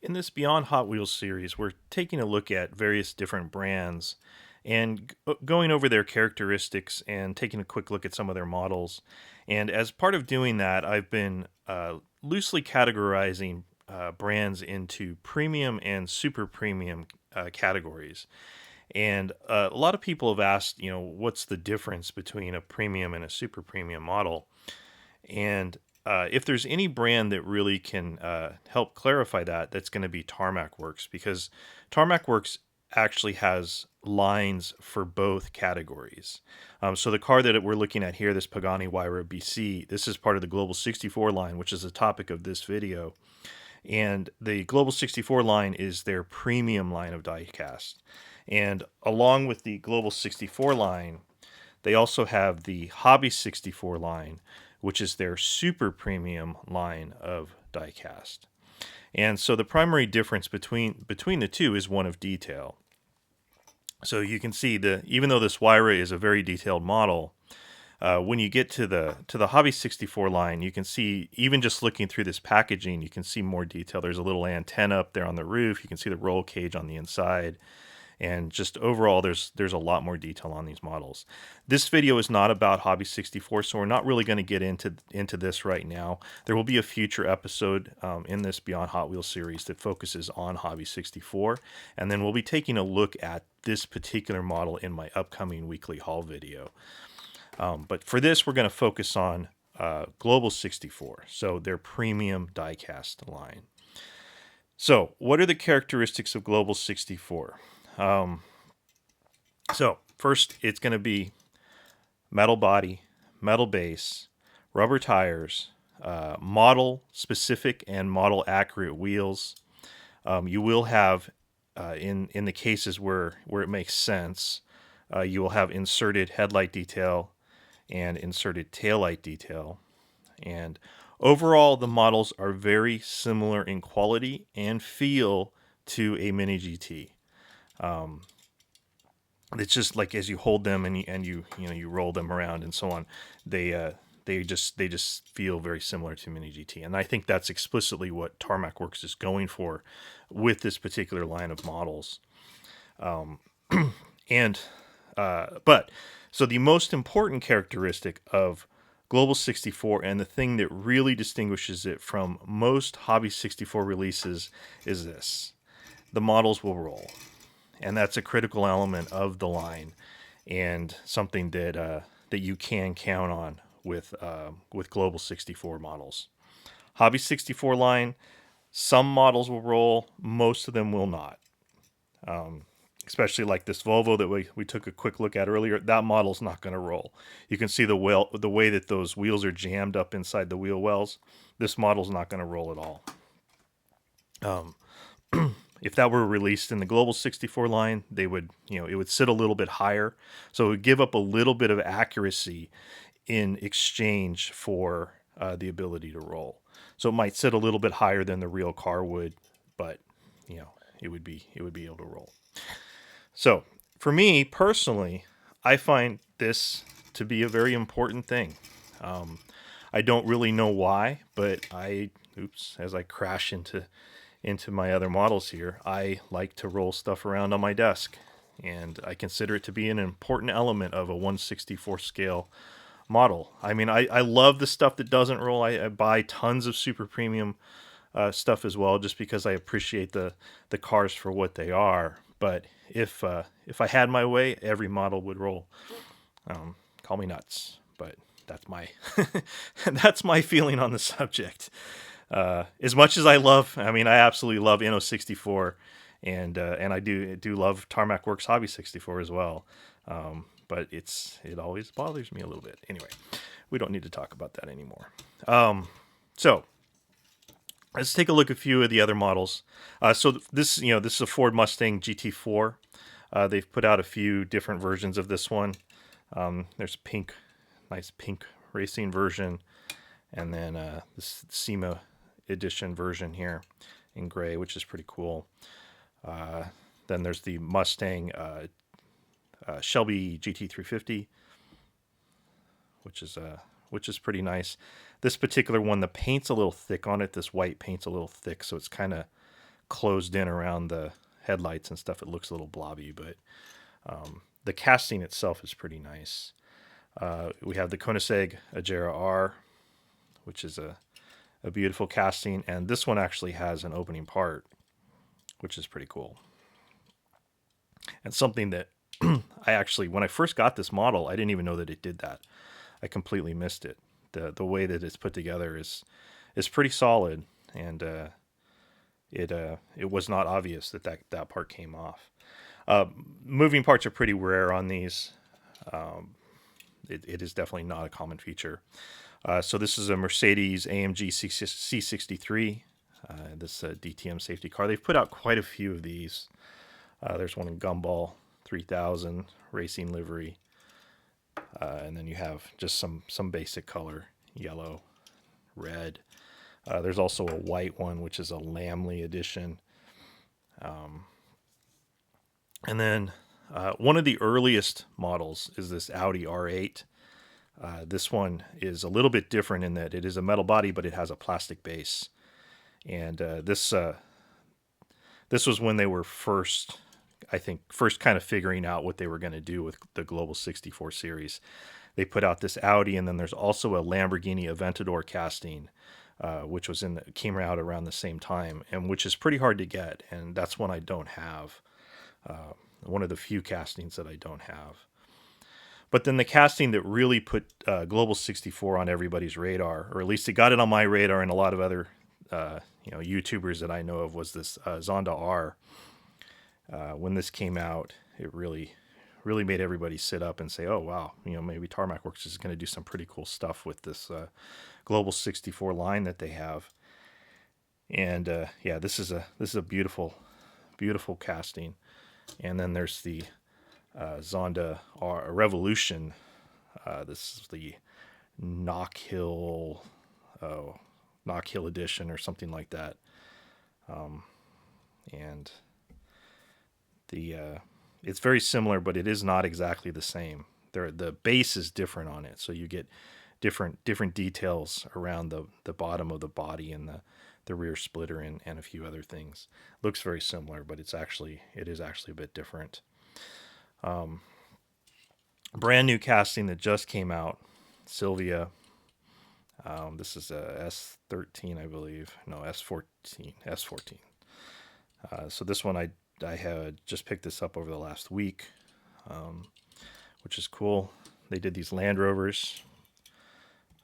In this Beyond Hot Wheels series, we're taking a look at various different brands and going over their characteristics and taking a quick look at some of their models. And as part of doing that, I've been loosely categorizing brands into premium and super premium categories. And a lot of people have asked, what's the difference between a premium and a super premium model? And if there's any brand that really can help clarify that, that's going to be Tarmac Works, because Tarmac Works actually has lines for both categories. So the car that we're looking at here, this Pagani Huarya BC, this is part of the Global 64 line, which is the topic of this video. And the Global 64 line is their premium line of diecast. And along with the Global 64 line, they also have the Hobby 64 line, which is their super premium line of diecast. And so the primary difference between the two is one of detail. So you can see even though this Huarya is a very detailed model, when you get to the Hobby 64 line, you can see, even just looking through this packaging, you can see more detail. There's a little antenna up there on the roof. You can see the roll cage on the inside. And just overall, there's a lot more detail on these models. This video is not about Hobby 64, so we're not really going to get into this right now. There will be a future episode in this Beyond Hot Wheels series that focuses on Hobby 64, and then we'll be taking a look at this particular model in my upcoming weekly haul video. But for this, we're going to focus on Global 64, so their premium diecast line. So, what are the characteristics of Global 64? So first, it's going to be metal body, metal base, rubber tires, model specific and model accurate wheels. You will have, in the cases where it makes sense, you will have inserted headlight detail and inserted taillight detail. And overall, the models are very similar in quality and feel to a Mini GT. It's just like, as you hold them and you roll them around and so on, they just feel very similar to Mini GT, and I think that's explicitly what Tarmac Works is going for with this particular line of models. And but so the most important characteristic of Global 64, and the thing that really distinguishes it from most Hobby 64 releases, is this: the models will roll. And that's a critical element of the line, and something that you can count on with Global 64 models. Hobby 64 line, some models will roll, most of them will not. Especially like this Volvo that we took a quick look at earlier, that model's not going to roll. You can see the way that those wheels are jammed up inside the wheel wells. This model's not going to roll at all. If that were released in the Global 64 line, it would sit a little bit higher. So it would give up a little bit of accuracy in exchange for the ability to roll. So it might sit a little bit higher than the real car would, but it would be able to roll. So for me personally, I find this to be a very important thing. I don't really know why, but as I crash into my other models here, I like to roll stuff around on my desk, and I consider it to be an important element of a 1/64 scale model. I mean, I love the stuff that doesn't roll. I buy tons of super premium stuff as well, just because I appreciate the cars for what they are. But if I had my way, every model would roll. Call me nuts, but that's my that's my feeling on the subject. As much as I absolutely love Inno64, and I do love Tarmac Works Hobby 64 as well. But it always bothers me a little bit. Anyway, we don't need to talk about that anymore. So let's take a look at a few of the other models. So this is a Ford Mustang Gt4. They've put out a few different versions of this one. There's a nice pink racing version, and then this SEMA edition version here in gray, which is pretty cool. Then there's the Mustang Shelby GT350, which is pretty nice. This particular one, the paint's a little thick on it. This white paint's a little thick, so it's kind of closed in around the headlights and stuff, it looks a little blobby, but the casting itself is pretty nice. We have the Koniseg Agera R, which is a beautiful casting, and this one actually has an opening part, which is pretty cool. And something that I actually, when I first got this model, I didn't even know that it did that. I completely missed it. The way that it's put together is pretty solid, and it was not obvious that part came off. Moving parts are pretty rare on these. It is definitely not a common feature. So this is a Mercedes AMG C63, this DTM safety car. They've put out quite a few of these. There's one in Gumball 3000 racing livery, and then you have just some basic color, yellow, red. There's also a white one, which is a Lamley edition. And then one of the earliest models is this Audi R8. This one is a little bit different in that it is a metal body, but it has a plastic base. And this was when they were first kind of figuring out what they were going to do with the Global 64 series. They put out this Audi, and then there's also a Lamborghini Aventador casting, which came out around the same time, and which is pretty hard to get, and that's one I don't have. One of the few castings that I don't have. But then the casting that really put Global 64 on everybody's radar, or at least it got it on my radar and a lot of other YouTubers that I know of, was this Zonda R. When this came out, it really made everybody sit up and say, "Oh wow, maybe Tarmac Works is going to do some pretty cool stuff with this Global 64 line that they have." And yeah, this is a beautiful casting. And then there's the Zonda R Revolution. This is the Knock Hill edition or something like that. And it's very similar, but it is not exactly the same. The base is different on it, so you get different details around the bottom of the body and the rear splitter and a few other things. Looks very similar, but it is actually a bit different. Brand new casting that just came out, Silvia. This is a S13, I believe. No, S14. So this one I had just picked this up over the last week, which is cool. They did these Land Rovers,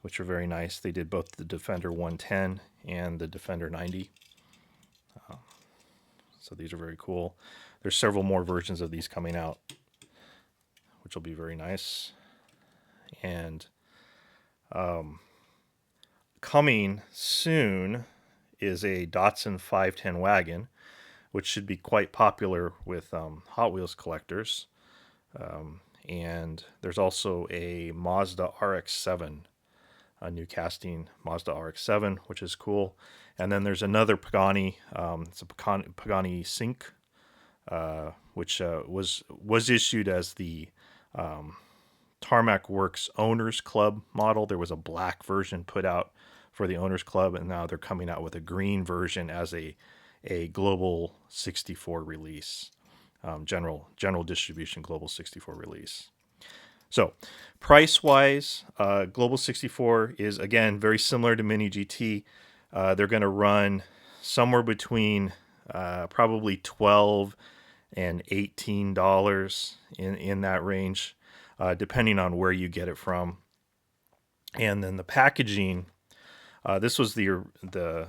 which are very nice. They did both the Defender 110 and the Defender 90. So these are very cool. There's several more versions of these coming out, which will be very nice. And coming soon is a Datsun 510 wagon, which should be quite popular with Hot Wheels collectors. And there's also a Mazda RX-7, a new casting Mazda RX-7, which is cool. And then there's another Pagani, it's a Pagani Sync, which was issued as the Tarmac Works Owners Club model. There was a black version put out for the Owners Club, and now they're coming out with a green version as a Global 64 release, general distribution Global 64 release. So, price-wise, Global 64 is, again, very similar to Mini GT. They're going to run somewhere between probably $12 and $18 in that range, depending on where you get it from. And then the packaging, this was the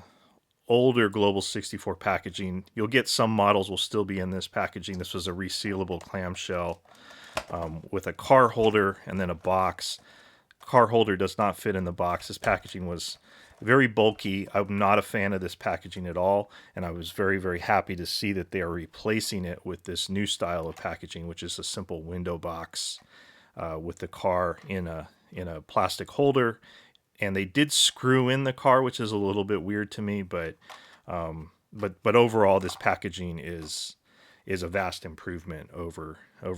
older Global 64 packaging. You'll get some models will still be in this packaging. This was a resealable clamshell with a car holder and then a box. Car holder does not fit in the box. This packaging was very bulky. I'm not a fan of this packaging at all, and I was very, very happy to see that they are replacing it with this new style of packaging, which is a simple window box with the car in a plastic holder. And they did screw in the car, which is a little bit weird to me, but overall, this packaging is a vast improvement over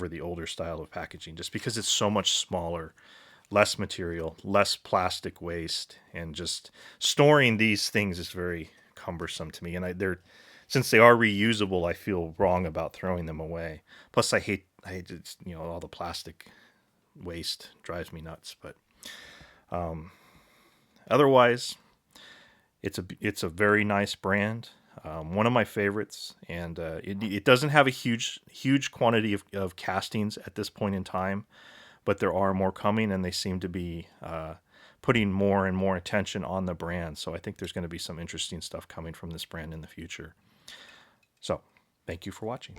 the older style of packaging, just because it's so much smaller, less material, less plastic waste, and just storing these things is very cumbersome to me. And since they are reusable, I feel wrong about throwing them away. Plus, I hate it's, all the plastic waste drives me nuts. But otherwise, it's a very nice brand. One of my favorites, and it doesn't have a huge quantity of castings at this point in time, but there are more coming, and they seem to be putting more and more attention on the brand. So I think there's going to be some interesting stuff coming from this brand in the future. So thank you for watching.